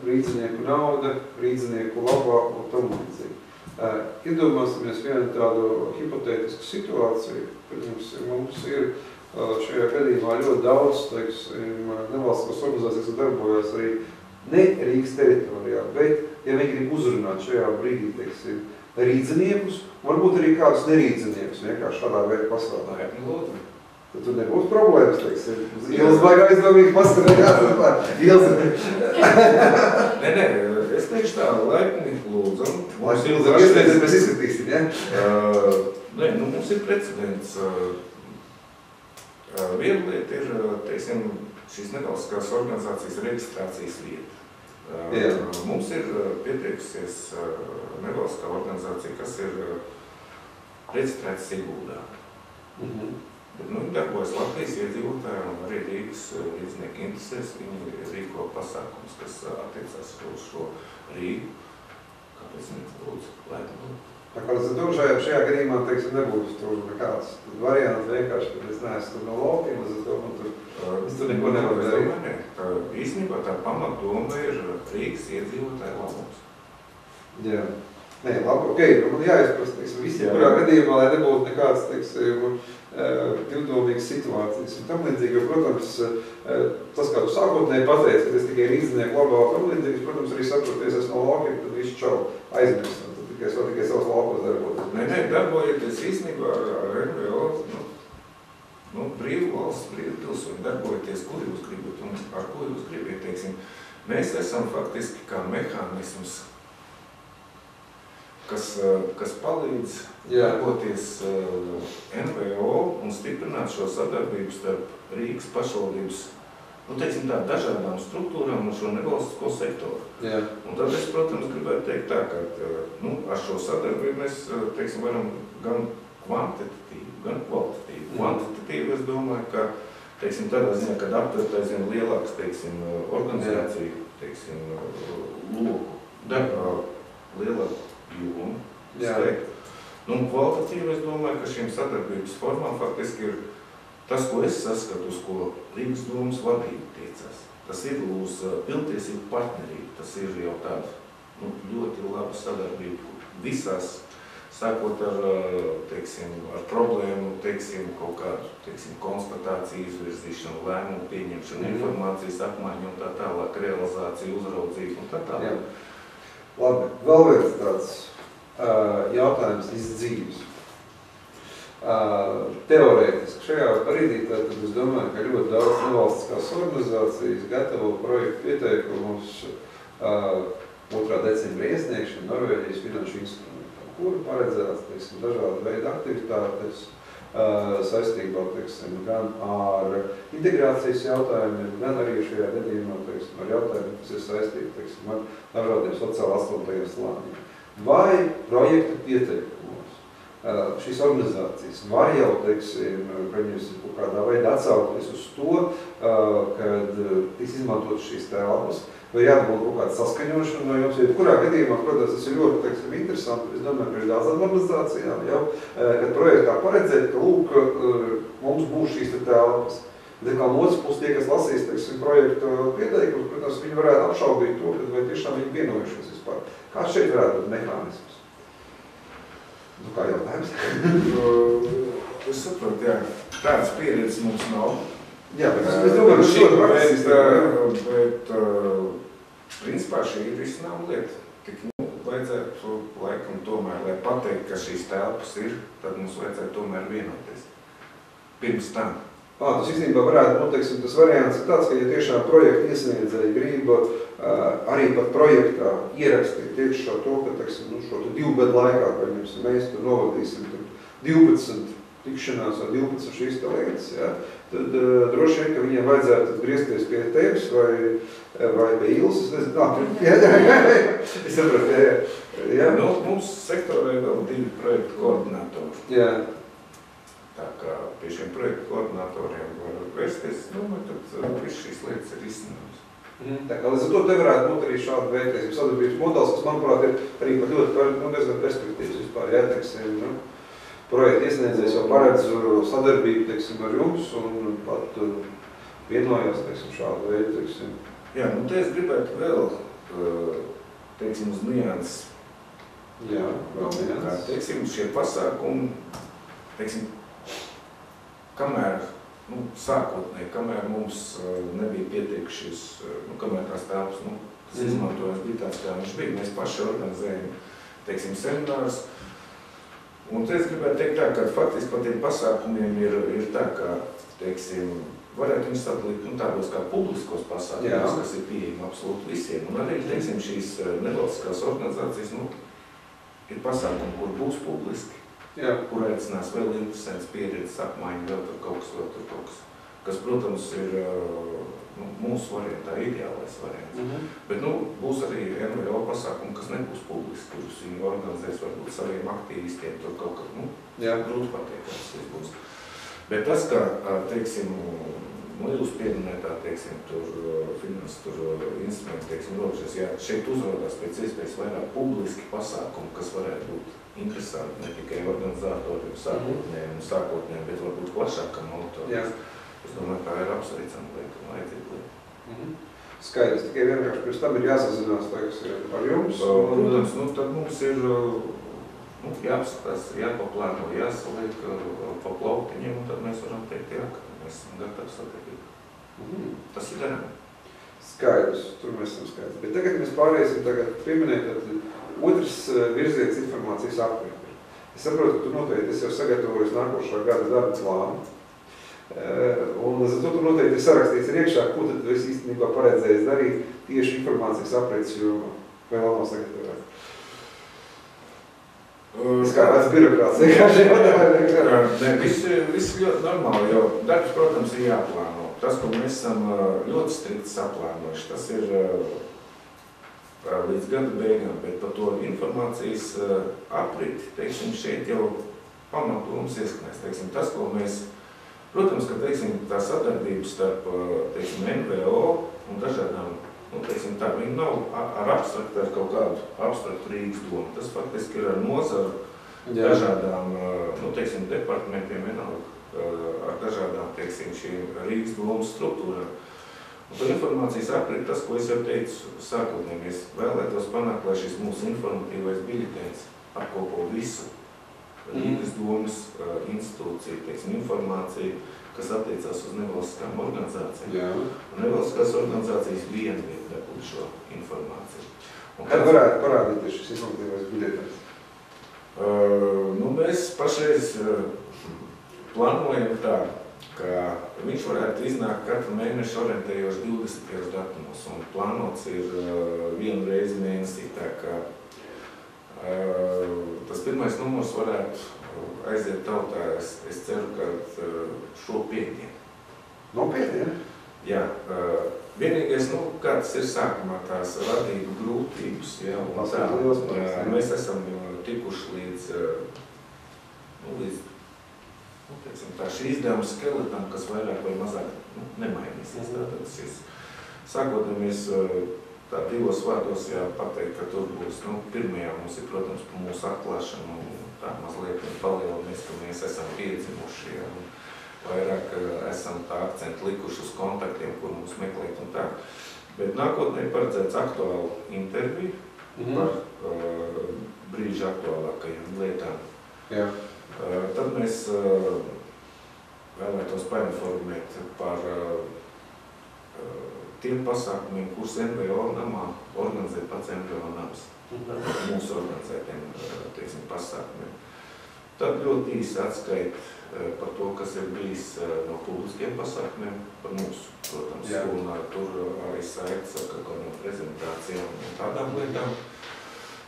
rīdzinieku nauda, rīdzinieku labā un tam līdzīgi. Iedomāsimies vienu tādu hipotētisku situāciju, kad mums ir šajā gadījumā ļoti daudz, teiksim, nevalstiskās organizācijas, kas darbojas arī ne Rīgas teritorijā, bet, ja viņi grib uzrunāt šajā brīdī, teiksim, rīdziniekus, varbūt arī kādus nerīdziniekus, vienkārši šādā veidā pastāvā. Tad tur nebūs problēmas, teiksim. Ielas baigā aizdomīgi pastāvēt.
Nē, es teikšu tā, laipni lūdzam.
Mēs izskatīsim, ja?
Nē, mums ir precedents. Viena lieta ir, teiksim, šīs nevalstiskās organizācijas reģistrācijas vieta. Mums ir pieteikusies nevalstiskā organizācija, kas ir reģistrētas Siguldā. Bet, darbojas Latvijas iedzīvotāji un arī Rīgas rīdzinieku interesēs. Viņi rīko pasākums, kas attiecās uz šo Rīgu. Kāpēc lūdzu, laipni?
Tā kā šajā gadījumā, teiksim, nebūs tur nekāds variants vienkārši, kad es neesmu tur no laukiem, es tur neko nevaru darīt.
Īstenībā tā pamatdoma ir Rīgas iedzīvotāju labums.
Jā. Nē, labi, man jāizprast, teiksim, visi, kurā gadījumā, lai nebūtu nekāds, teiksim, divdomīgas situācijas. Un tam līdzīgi, jo, protams, tas, kā tu sākotnēji pateici, ka es tikai rīdzinieku labā, tam līdzīgi, protams, arī saproties, es no laukiem, tad visu čau aizmirstam. Es vēl tikai savas laukos darboties.
Nē, darbojieties īstenībā ar NVO, brīvu valsts, brīvu pilsoņu, darbojieties, kur jūs gribat un ar ko jūs gribat, teiksim. Mēs esam faktiski kā mehānisms, kas palīdz darboties NVO un stiprināt šo sadarbību starp Rīgas pašvaldības nu, teiksim tā, dažādām struktūrām un šo nevalstisko sektoru.
Jā.
Un tad es, protams, gribētu teikt tā, ka nu, ar šo sadarbību mēs, teiksim, varam gan kvantitatīvi, gan kvalitatīvi. Kvantitatīvi es domāju, ka, teiksim, tādā ziņā, kad aptvert aizvien lielāks, teiksim, organizāciju, teiksim, loku, lielāku jomu, Nu, kvalitatīvi es domāju, ka šīm sadarbības formām faktiski ir tas, ko es saskatu, uz ko Rīgas domas vadība tiecas. Tas ir uz pilntiesību partnerību, tas ir jau tāda ļoti laba sadarbība visās, sākot ar, teiksim, ar problēmu, teiksim, kaut kādu, teiksim, konstatāciju izvirzīšanu, lēmumu pieņemšanu, informācijas apmaiņu un tā tālāk, realizāciju, uzraudzību un tā tālāk.
Jā. Labi, vēl viens tāds jautājums iz dzīves. Teorētiski šajā brīdī tad es domāju, ka ļoti daudz nevalstiskās organizācijas gatavo projektu pieteikumus 2. decembra iesniegšanu Norvēģijas finanšu instrumentam, kuru paredzēts, teiksim, dažādu veidu aktivitātes saistībā, teiksim, gan ar integrācijas jautājumiem, gan arī šajā gadījumā, teiksim, ar jautājumiem, kas ir saistīti, teiksim, ar dažādiem sociāli atstumtajiem slāņiem. Vai projekta pieteikumos šīs organizācijas var jau, teiksim, kaut kādā veidā atsaukties uz to, kad tiks izmantot šīs telpas, vai jābūt kaut kāda saskaņošana no jums, jo kurā gadījumā, protams, tas ir ļoti, teiksim, interesanti, es domāju, ka ir daudzām organizācijām jau, kad projektā paredzēt, ka, lūk, mums būs šīs telpas. Bet kā no otras puses tie, kas lasīs, teiksim, projektu pieteikumus, protams, viņi varētu apšaubīt to, vai tiešām viņi vienojušies vispār. Kā šeit varētu būt mehānisms? Nu, kā jautājums?
Es saprotu, jā, tādas pieredzes mums nav.
Jā, bet es domāju, ka šo
praksīs, bet principā šī ir risinām lieta. Tik, vajadzētu laikam tomēr, lai pateikt, ka šīs telpas ir, tad mums vajadzētu tomēr vienoties. Pirms tam.
Tas īstenībā varētu, teiksim, tas variants ir tāds, ka ja tiešām projekta iesniedzēji grib arī pat projektā ierakstīt tieši to, ka, teiksim, šo 2 gadu laikā, kad mēs tur novadīsim 12 tikšanās vai 12 šīs lietas, ja, tad droši vien, ka viņiem vajadzētu griezties pie tevis vai pie Ilses, es sapratu, jā.
Nu, mums sektorā ir vēl 2 projektu koordinatori.
Jā.
Tā kā pie šiem projektu koordinatoriem var vērsties, tad viss šīs lietas ir izcinājums.
Tā kā līdz ar to te varētu būt arī šāda veidtiesības sadarbības modelis, kas, manuprāt, ir arī pat ļoti diezgan perspektīvas vispār, jā, teiksim, projekta iesniedzējs jau paredz sadarbību, teiksim, ar jums un pat vienojās, teiksim, šādu veidu, teiksim.
Jā, te es gribētu vēl, teiksim, uz nianses.
Jā, vēl nianses.
Teiksim, šie pasākumi, teiksim, kamēr, sākotnēji, kamēr mums nebija pietiekušies, kamēr tās telpas, tas izmantojums bija tāds, kā viņš bija, mēs paši organizējam, teiksim, seminārus. Un te es gribētu teikt tā, ka faktiski par tiem pasākumiem ir tā, ka, teiksim, varētu viņus sadalīt tādos kā publiskos pasākumus, kas ir pieejami absolūti visiem. Un arī, teiksim, šīs nevalstiskās organizācijas, ir pasākumi, kur būs publiski. Kur aicinās vēl interesants pieredzes apmaiņa, vēl tur kaut kas, kas, protams, ir mūsu variantā ideālais variants. Bet, būs arī NVO pasākumi, kas nebūs publiski, kurus viņi organizēs varbūt saviem aktīvistiem, tur kaut kā, grūti pateikt, kas tas būs. Bet tas, ka, teiksim, jūs pieminētā, teiksim, finanses instrumenti, teiksim, robežas, šeit uzrodās pēc iespējas vairāk publiski pasākumu, kas varētu būt interesanti ne tikai organizatoriem, sākotnēm, bet varbūt plašākam autoriem. Es domāju, kā ir apsveicama lieta un vajadzīga lieta.
Skaidrs, tikai vienkārši pirms tam ir jāsazinās, teiksim, ar jums.
Protams, tad mums ir jāapskatās, jāpaplāno, jāsaliek pa plauktiņiem, un tad mēs varam teikt, ka mēs esam gatavi sadarbību. Tas ir darām.
Skaidrs, tur mēs esam skaidrs. Bet tagad mēs pāriesim pieminēt, otrs virziens informācijas apvienība. Es saprotu, ka tu noteikti esi jau sagatavojis nākošā gada darba plānu. Un līdz ar to tu noteikti ir sarakstīts ir iekšā, ko tad tu esi īstenībā paredzējis darīt tieši informācijas aprits jomā. Vai vēl nav sagatavojis? Es kā tāds birokrāts vienkārši.
Viss ļoti normāli, jo darbs, protams, ir jāplāno. Tas, ko mēs esam ļoti strikti saplānojuši, tas ir līdz gada beigām, bet par to informācijas apriti, teiksim, šeit jau pamatdomas ieskanēs. Teiksim, tas, ko mēs, protams, ka, teiksim, tā sadarbība starp, teiksim, NVO un dažādām, teiksim, tā, viņi nav ar kaut kādu abstraktu Rīgas domu. Tas faktiski ir ar nozaru, dažādām, teiksim, departamentiem vienalga, ar dažādām, teiksim, šīm Rīgas domas struktūrām. Un par informācijas apriti, tas, ko es jau teicu sākotnēji, mēs vēlētos panākt, lai šis mūsu informatīvais biļetens apkopo visu Rīgas domas institūciju, teiksim, informāciju, kas attiecās uz nevalstiskām organizācijām. Un nevalstiskās organizācijas vienviet dabūt šo informāciju.
Kad varētu parādīties šis informatīvais biļetens?
Mēs pašreiz plānojam tā, ka viņš varētu iznākt katru mēnešu orientējoši 20. datumos, un plānots ir vienu reizi mēnesī, tā kā tas pirmais numurs varētu aiziet tautā, es ceru, ka šo piekdienu.
Nopietni, ja?
Jā, vienīgais, kā tas ir sākumā, tās radību grūtības, jā, un tā, mēs esam tikuši līdz teiksim, tā šī izdevuma skeletam, kas vairāk vai mazāk nemainīsies. Tātad šis sākotnēji mēs tā divos vārdos pateikt, ka tur būs, pirmajā mums ir, protams, par mūsu atklāšanu, tā mazliet palielinies, ka mēs esam piedzimuši, un vairāk esam tā akcentu likuši uz kontaktiem, kur mums meklēt un tā. Bet nākotnē paredzēts aktuālu interviju par brīža aktuālākajām lietām.
Jā.
Tad mēs vēlētos painformēt par tiem pasākumiem, kurus NVO namā organizē pats NVO nams. Mūsu organizētiem, teiksim, pasākumiem. Tad ļoti īsi atskait par to, kas ir bijis no publiskiem pasākumiem, par mūsu, protams, un tur arī saikts ar kaut kādām prezentācijām un tādām lietām.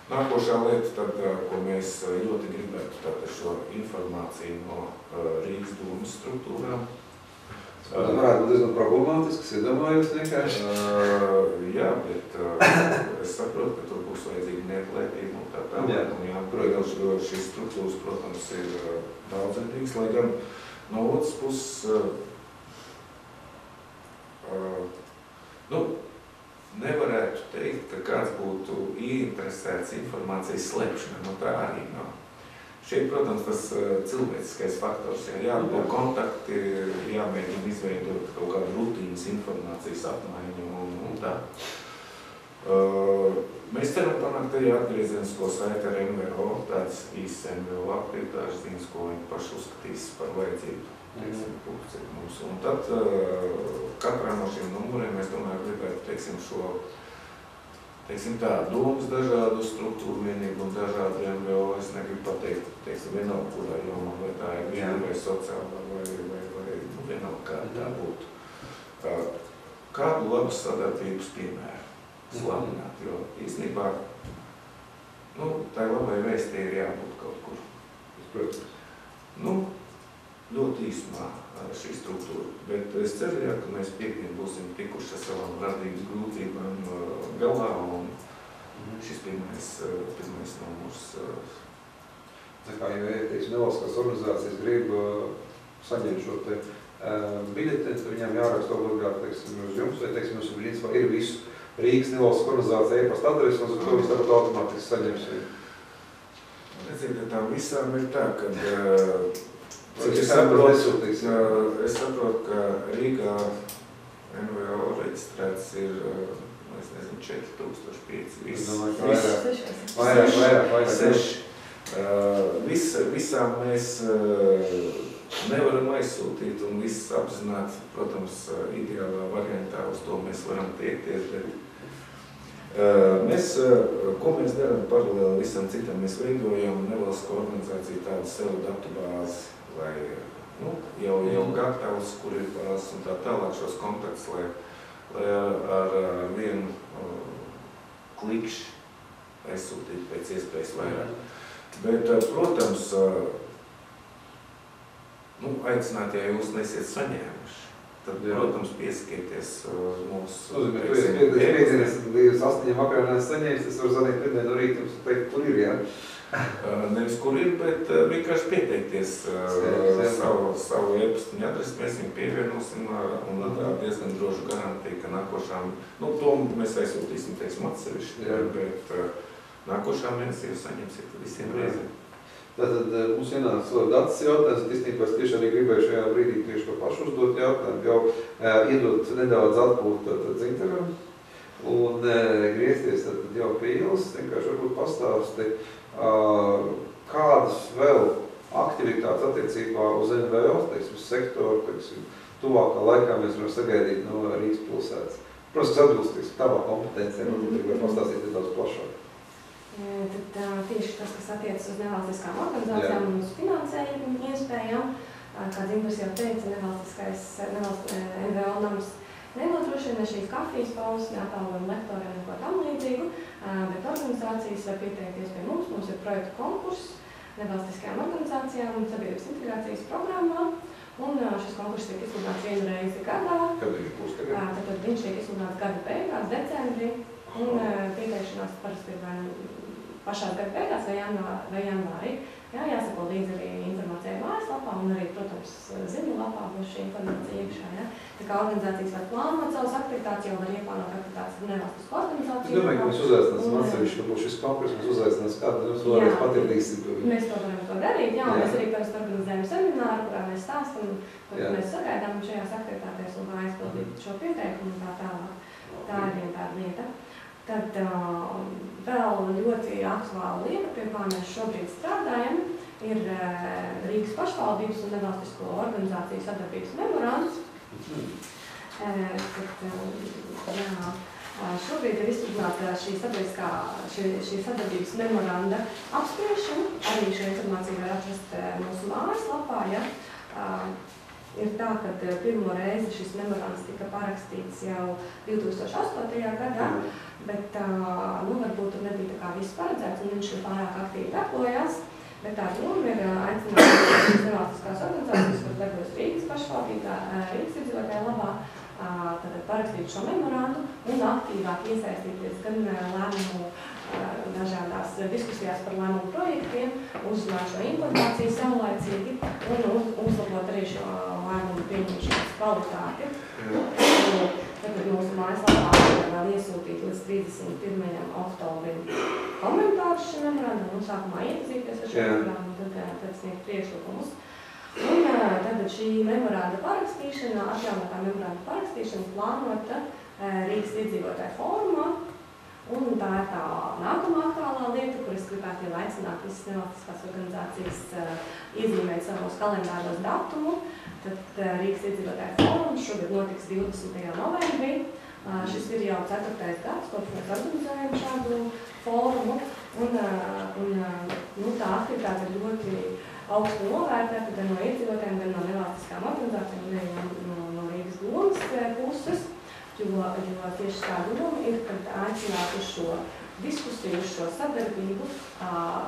Nākošā lieta, tad, ko mēs ļoti gribētu, tātad šo informāciju no Rīgas domas struktūrām.
Tas varētu būt diezgan problemātisks, iedomājos vienkārši.
Jā, bet es saprotu, ka tur būs vajadzīga neatklētība un tā tālāk. Protams, šīs struktūras, protams, ir daudzveidīgas, lai gan no otras puses, nevarētu teikt, ka kāds būtu ieinteresēts informācijas slēpšanā, tā arī nav. Šeit, protams, tas cilvēciskais faktors, jābūt kontakti, jāmēģina izveidot kaut kādu rutīnas informācijas apmaiņu un tā. Mēs ceram panākt arī atgriezienisko saiti ar NVO, tāds īsts NVO aktivitāšu ziņas, ko viņi paši uzskatīs par vajadzību. Mums. Un tad katrā no šiem numuriem mēs tomēr gribētu, teiksim, šo, teiksim tā, domas dažādu struktūru vienību un dažādu NVO, es negribu pateikt, teiksim, vienalga, kurā jomā, vai tā ir viena vai sociāla, vai vienalga, kā tā būtu. Kādu labu sadarbības piemēru slavināt, jo īstenībā, tai labai vēstī ir jābūt kaut kur. Ļoti īsumā šī struktūra, bet es ceru, ka mēs piekdien būsim tikuši ar savām radības grūtībām galā, un šis pirmais numurs.
Tā kā, ja teiksim, nevalstiskās organizācijas grib saņemt šo te biļeteni, tad viņām jāraksta obligāti, teiksim, uz jums, vai, teiksim, jums biļetes ir visu Rīgas nevalstiskā organizācija e-pasta adresi, un uz to visu tāpat automātiski saņemsim.
Redziet, ka tām visām ir tā, ka Es saprotu, ka Rīgā NVO reģistrēts ir, es nezinu, 4005. Vairāk. 6. Visām mēs nevaram aizsūtīt un viss apzināt, protams, ideālā variantā uz to mēs varam tiekties, bet ko mēs darām paralēli visam citam? Mēs veidojam nevalstisko organizāciju tādu sev datu bāzi, lai jau gatavs, kur ir bāzes un tā tālāk šos kontaktus, lai ar vienu klikšķi aizsūtīt pēc iespējas vairāk. Bet, protams, aicināt, ja jūs nesiet saņēmuši. Tad, protams, pieskieties uz mūsu...
Līdz 8 vakarā neesmu saņēmis, es varu zvanīt pirmdien no rīta un teikt, kur ir, jā?
Nevis kur ir, bet vienkārši pieteikties savu e-pastiņu adresi, mēs viņu pievienosim un diezgan droši garantija, ka nākošām, to mēs aizsūtīsim, teiksim, atsevišķi, bet nākošā mēnesī jūs saņemsiet visiem reizēm.
Tātad mums ienāca datas jautājums, un īstenībā es tieši arī gribēju šajā brīdī tieši to pašu uzdot jautājumu, jau iedot nedaudz atpūt Dzintaram un griezties jau pie Ilas, vienkārši varbūt pastāsti, kādas vēl aktivitātes attiecībā uz NVO, teiksim, sektoru, teiksim, tuvākā laikā mēs varam sagaidīt no Rīgas pilsētas. Protams, atbilstīs tavā kompetencijā, var pastāstīt nedaudz plašāk.
Tad tieši tas, kas attiecas uz nevalstiskām organizācijām un uz finansējumu iespējām, kā Dzintars jau teica, NVO nams nenodrošina šīs kafijas pauzes, neatalgojuma lektoriem neko tam līdzīgu, bet organizācijas var pieteikties pie mums. Mums ir projektu konkurss nevalstiskajām organizācijām sabiedrības integrācijas programmā, un šis konkurss tiek izsludināts 1 reizi gadā.
Kad viņš būs tagad?
Tad viņš tiek izsludināts gada beigās, decembrī, un pieteikšanās parasti ir pašās gada beigās vai janvārī. Jāsako līdzi arī informācijai mājaslapā un arī, protams, ziņolapā būs šī informācija iekšā. Tā kā organizācijas var plānot savas aktivitātes, jau var ieplānot aktivitātes ar nevalstisku organizāciju.
Es domāju, ka mēs uzaicināsim atsevišķi, ka būs šis konkurss, mēs uzaicināsim kādu, mēs vēlreiz patirdīsim.
Mēs to varam to darīt, mēs arī parasti organizējam semināru, kurā mēs stāstam, ko mēs sagaidām šajās aktivitātēs un kā aizpildīt šo pieteikumu un tā tālāk. Tā ir viena tāda lieta. Tad vēl ļoti aktuāla lieta, pie kā mēs šobrīd strādājam, ir Rīgas pašvaldības un nevalstisko organizāciju sadarbības memorands. Šobrīd ir izsludināta šī sadarbības memoranda apspriešana. Arī šo informāciju var atrast mūsu mājaslapā. Ir tā, ka pirmo reizi šis memorands tika parakstīts jau 2008. gadā, bet varbūt tur nebija tā kā viss paredzēts, un viņš pārāk aktīvi darbojās. Bet tā doma ir aicināt šīs nevalstiskās organizācijas, kuras darbojas Rīgas pašvaldībā, Rīgas iedzīvotāju labā, tad parakstīt šo memorandu un aktīvāk iesaistīties gan lēmumu dažādās diskusijās par lēmumu projektiem, uzzināt šo informāciju saulaicīgi un uzlabot arī šo lēmumu pieņemšanas kvalitāti. Tagad mūsu mājaslapā vēl iesūtīt līdz 31. oktobrim komentārus šim memorandam un sākumā iepazīties ar šo memorandum un tad sniegt priekšlikumus. Un tad šī memoranda parakstīšana, atjaunotā memoranda parakstīšana plānota Rīgas iedzīvotāju fórumā. Un tā ir tā nākamā aktuālā lieta, kur es gribētu jau aicināt visas nevalstiskās organizācijas iezīmēt savos kalendāros datumu. Tad Rīgas iedzīvotāju fórums šogad notiks 20. novembrī. Šis ir jau 4. gads, kopš mēs organizējam šādu fórumu. Un tā aktivitāte ir ļoti augstu novērtēta gan no iedzīvotājiem, gan no nevalstiskām organizācijām, gan no Rīgas domas puses. Jo tieši tā doma ir, kad aicināt uz šo diskusiju, uz šo sadarbību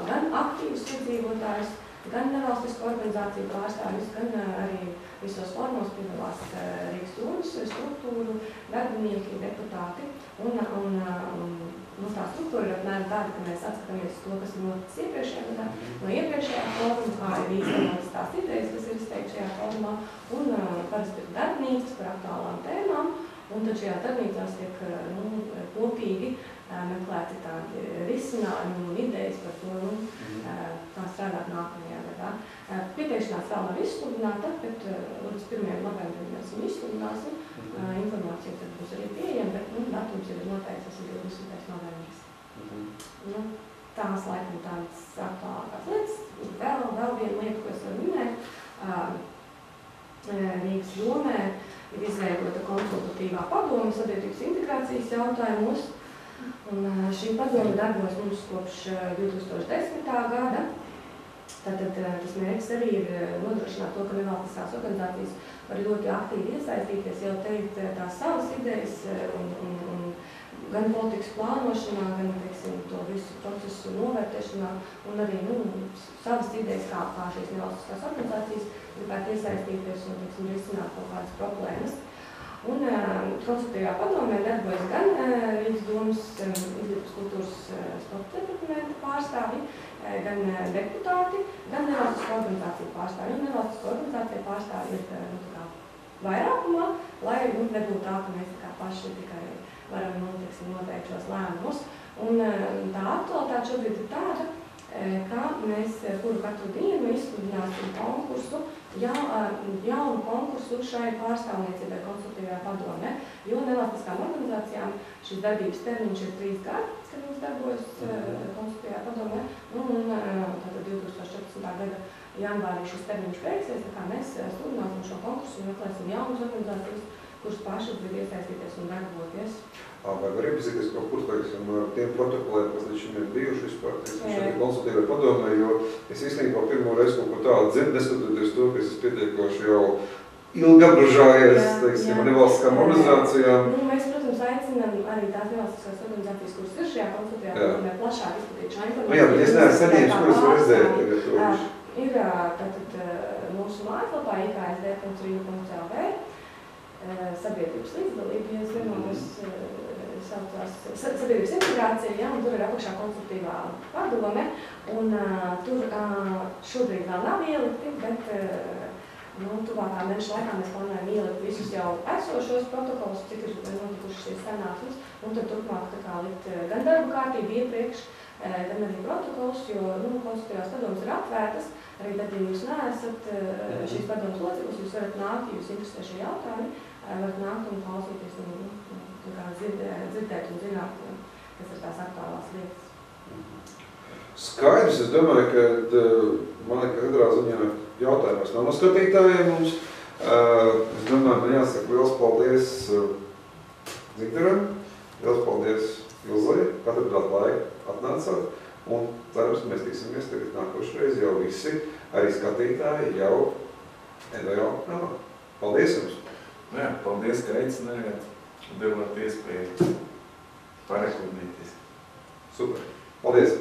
gan aktīvus iedzīvotājus, gan nevalstisko organizāciju pārstāvjus, gan arī visos formos piedalās Rīgas domas struktūru, darbinieki, deputāti. Un tā struktūra ir apmēram tāda, ka mēs atskatāmies to, kas noticis iepriekšējā gadā, no iepriekšējā fóruma, kā ir īstenotas tās idejas, kas ir izteikti šajā fórumā, un parasti ir darbnīcas par aktuālām tēmām. Un tad šajā darbnīcās tiek kopīgi meklēti tādi risinājumi un idejas par to, kā strādāt nākamajā gadā. Pieteikšanās vēl nav izsludināta, bet līdz 1. novembrim mēs viņu izsludināsim. Informācija tad būs arī pieejama, bet datums ir noteikts, tas ir 20. novembris. Tās laikam tādas aktuālākās lietas. Vēl viena lieta, ko es varu minēt. Rīgas domē ir izveidota konsultatīvā padome sabiedrības integrācijas jautājumos. Un šī padome darbojas mums kopš 2010. gada. Tātad tas mērķis arī ir nodrošināt to, ka nevalstiskās organizācijas var ļoti aktīvi iesaistīties, jau teikt tās savas idejas un gan politikas plānošanā, gan, teiksim, to visu procesu novērtēšanā un arī savas idejas, kā šīs nevalstiskās organizācijas ir spētu iesaistīties un, teiksim, risināt kaut kādas problēmas. Un konsultatīvā padomē darbojas gan Rīgas domas izglītības kultūras sporta departamenta pārstāvji, gan deputāti, gan nevalstisko organizāciju pārstāvji. Un nevalstisko organizāciju pārstāvji ir vairākumā, lai nebūtu tā, ka mēs paši tikai varam noteikt šos lēmumus. Un tā aktualitāte šobrīd ir tāda, ka mēs katru dienu izsludināsim konkursu, jaunu konkursu šai pārstāvniecībai konsultatīvajā padomē, jo nevalstiskām organizācijām šis darbības termiņš ir 3 gadi, kad mums darbojas konsultatīvajā padomē, un tātad 2014. gada janvārī šis termiņš beigsies, tā kā mēs sludināsim šo konkursu un meklēsim jaunas organizācijas, kuras pašas grib iesaistīties un darboties.
Vai var iepazīties kaut kur, teiksim, ar tiem protokoliem, kas līdz šim ir bijuši vispār, teiksim, šeit konsultatīvai padomē, jo es īstenībā pirmo reizi kaut ko tādu dzirdu, neskatoties to, ka es esmu pietiekoši jau ilgi apdražājies, teiksim, nevalstiskām organizācijām.
Mēs, protams, aicinām arī tās nevalstiskās organizācijas, kuras ir šajā konsultatīvā padomē, plašāk izplatīt šo informāciju.
Jā, bet es neesmu saņēmis, kuras var redzēt.
Ir tātad mūsu mājaslapā iksd.rīga.lv sabiedrības līdzdalība, ja zināmas saucās sabiedrības integrācija, ja, un tur ir apakšā konsultatīvā padome, un tur šobrīd vēl nav ielikti, bet tuvākā mēneša laikā mēs plānojam ielikt visus jau esošos protokolus, cik ir notikušas šīs sanāksmes, un tad turpmāk tā kā likt gan darbu kārtību iepriekš, gan arī protokols, jo konsultatīvās padomas ir atvērtas, arī tad, ja jūs neesat šīs padomas loceklis, jūs varat nākt, ja jūs interesē šie jautājumi, varat nākt un klausīties un dzirdēt un zināt, kas ir tās aktuālās lietas.
Skaidrs, es domāju, ka man katrā ziņā jautājums nav no skatītājiem mums. Es domāju, man jāsaka liels paldies Zintaram, liels paldies Ilzai, ka atradāt laiku atnācāt, un cerams, mēs tiksimies tagad nākošreiz jau visi, arī skatītāji jau NVO namā. Paldies jums!
Jā, paldies, ka aicinājāt un devāt iespēju pareklamēties.
Super! Paldies!